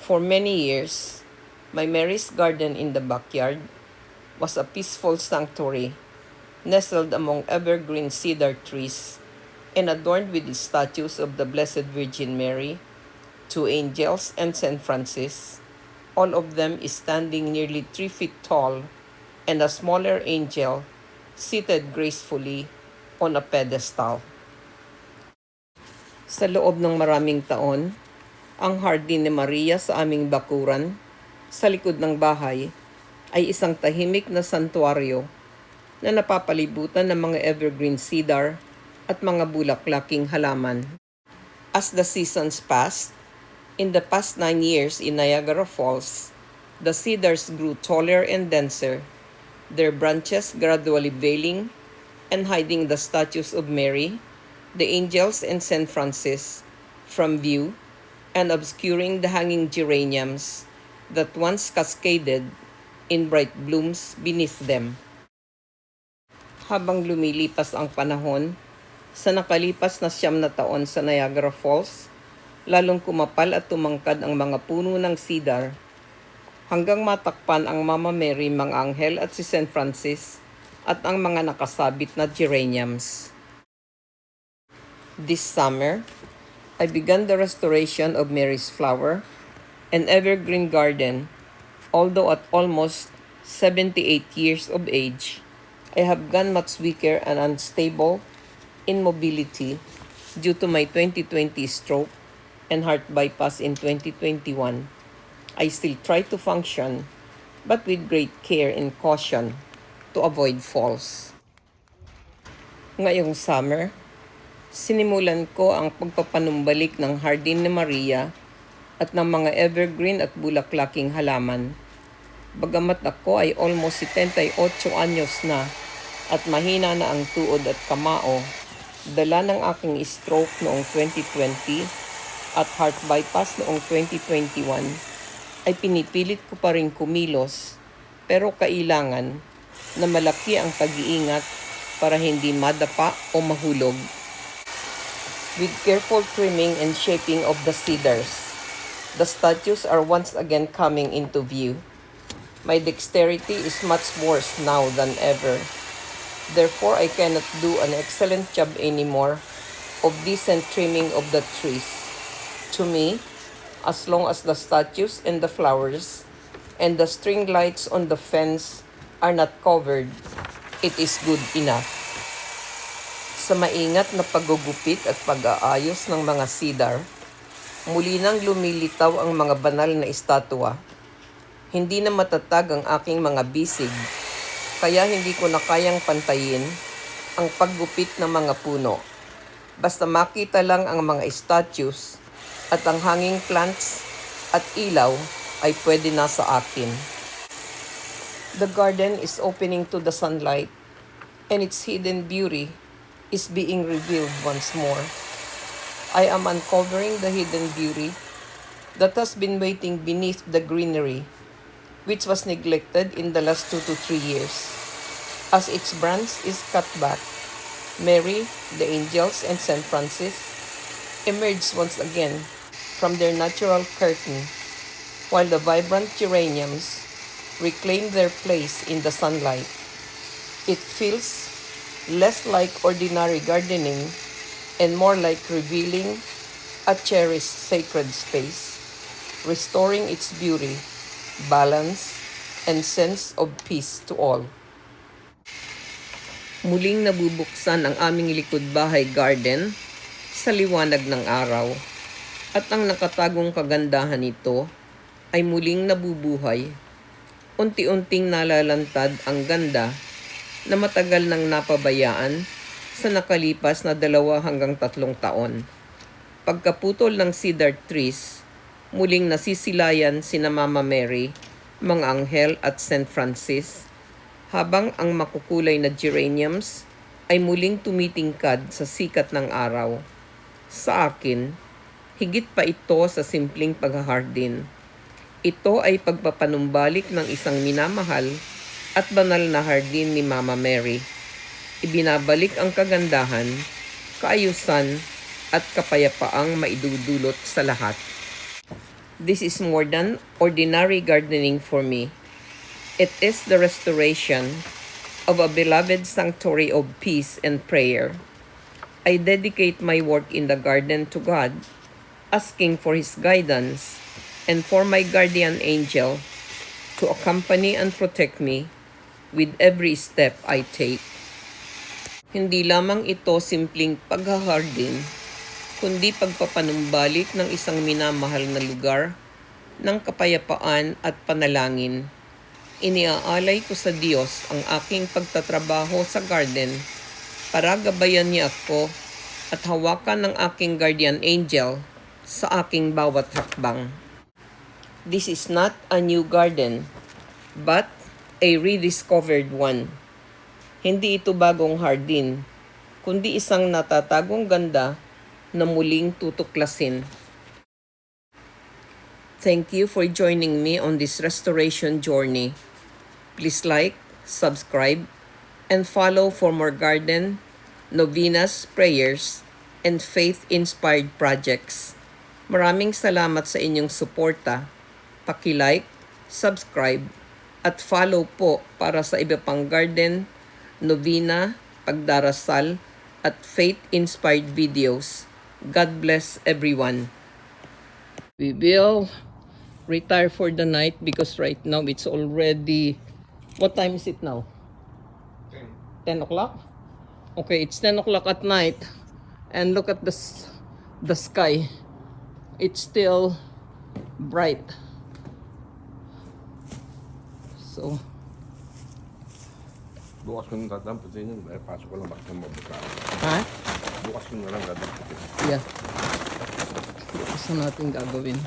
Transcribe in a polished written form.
For many years, my Mary's garden in the backyard was a peaceful sanctuary, nestled among evergreen cedar trees and adorned with the statues of the Blessed Virgin Mary, two angels, and Saint Francis. All of them is standing nearly 3 feet tall, and a smaller angel seated gracefully on a pedestal. Sa loob ng maraming taon, ang Hardin ni Maria sa aming bakuran, sa likod ng bahay, ay isang tahimik na santuaryo na napapalibutan ng mga evergreen cedar at mga bulaklaking halaman. As the seasons passed, in the past 9 years in Niagara Falls, the cedars grew taller and denser, their branches gradually veiling and hiding the statues of Mary, the angels, and Saint Francis from view and obscuring the hanging geraniums that once cascaded in bright blooms beneath them. Habang lumilipas ang panahon, sa nakalipas na 9 na taon sa Niagara Falls, lalong kumapal at tumangkad ang mga puno ng cedar hanggang matakpan ang Mama Mary, mga anghel at si Saint Francis at ang mga nakasabit na geraniums. This summer, I began the restoration of Mary's Flower, an evergreen garden. Although at almost 78 years of age, I have gone much weaker and unstable in mobility due to my 2020 stroke and heart bypass in 2021. I still try to function, but with great care and caution to avoid falls. Ngayong summer, sinimulan ko ang pagpapanumbalik ng Hardin ni Maria at ng mga evergreen at bulaklaking halaman. Bagamat ako ay almost 78 anyos na at mahina na ang tuod at kamao, dala ng aking stroke noong 2020 at heart bypass noong 2021, ay pinipilit ko pa rin kumilos, pero kailangan na malaki ang pag-iingat para hindi madapa o mahulog. With careful trimming and shaping of the cedars, the statues are once again coming into view. My dexterity is much worse now than ever. Therefore, I cannot do an excellent job anymore of decent trimming of the trees. To me, as long as the statues and the flowers and the string lights on the fence are not covered, it is good enough. Sa maingat na paggugupit at pag-aayos ng mga cedar, muli nang lumilitaw ang mga banal na estatwa. Hindi na matatag ang aking mga bisig, kaya hindi ko na kayang pantayin ang paggupit ng mga puno. Basta makita lang ang mga statues at ang hanging plants at ilaw ay pwede na sa akin. The garden is opening to the sunlight and its hidden beauty is being revealed once more. I am uncovering the hidden beauty that has been waiting beneath the greenery, which was neglected in the last 2 to 3 years. As its branch is cut back, Mary, the angels, and Saint Francis emerge once again from their natural curtain, while the vibrant geraniums reclaim their place in the sunlight. It feels less like ordinary gardening and more like revealing a cherished sacred space, restoring its beauty, balance, and sense of peace to all. Muling nabubuksan ang aming likod bahay garden sa liwanag ng araw, at ang nakatagong kagandahan nito ay muling nabubuhay. Unti-unting nalalantad ang ganda na matagal nang napabayaan sa nakalipas na 2 hanggang 3 taon. Pagkaputol ng cedar trees, muling nasisilayan sina Mama Mary, mga anghel at Saint Francis, habang ang makukulay na geraniums ay muling tumitingkad sa sikat ng araw. Sa akin, higit pa ito sa simpleng paghahardin. Ito ay pagpapanumbalik ng isang minamahal at banal na hardin ni Mama Mary. Ibinabalik ang kagandahan, kaayusan, at kapayapaang maidudulot sa lahat. This is more than ordinary gardening for me. It is the restoration of a beloved sanctuary of peace and prayer. I dedicate my work in the garden to God, asking for His guidance and for my guardian angel to accompany and protect me with every step I take. Hindi lamang ito simpleng paghahardin, kundi pagpapanumbalik ng isang minamahal na lugar ng kapayapaan at panalangin. Iniaalay ko sa Diyos ang aking pagtatrabaho sa garden para gabayan niya ako at hawakan ng aking guardian angel sa aking bawat hakbang. This is not a new garden, but a rediscovered one. Hindi ito bagong hardin, kundi isang natatagong ganda na muling tutuklasin. Thank you for joining me on this restoration journey. Please like, subscribe, and follow for more garden, novenas, prayers, and faith-inspired projects. Maraming salamat sa inyong suporta. Paki-like, subscribe, at follow po para sa iba pang garden, novena, pagdarasal, at faith-inspired videos. God bless everyone. We will retire for the night because right now it's already, what time is it now? 10 o'clock? Okay, it's 10 o'clock at night and look at the sky. It's still bright. So, Bukas ko nang dadamputin yun. Pasok ko lang bakit ng mabuka. ha? Bukas ko na lang dadamputin. Yeah. Gusto natin gagawin.